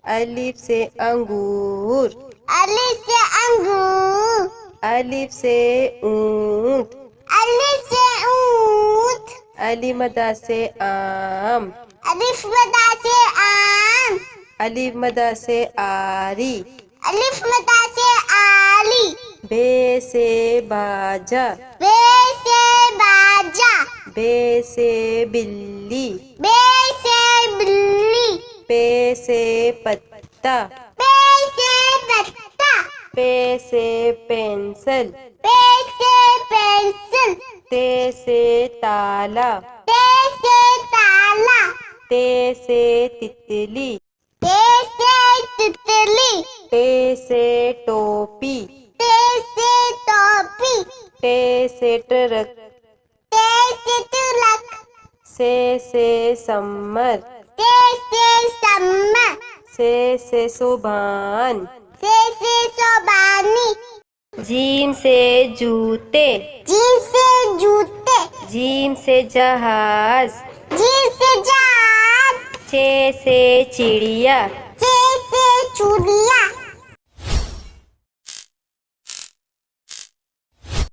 अलिफ से अंगूर। अलिफ से अंगूर। अलिफ से ऊंट। अलिफ से ऊंट। अली मदा से आम। अलिफ मदा से आम। अलिफ मदा से आरी। अलिफ मदा से आली। बे से बाजा। बे से बाजा। बे से बिल्ली। बे से बिल्ली। पे से पत्ता। पे से पत्ता। पे से पेंसिल। पे से पेंसिल। ते से ताला। ते से ताला। ते से तितली। ते से तितली। टे से टोपी। ते से टोपी। टे से ट्रक। ते से तिलक। से सम्मर। ते से सम्मा। से सुभान। से सोबानी। जीम से जूते। जीम से जूते। जीम से जहाज। जीम से जहाज। चे से चिड़िया। चे से चूड़िया।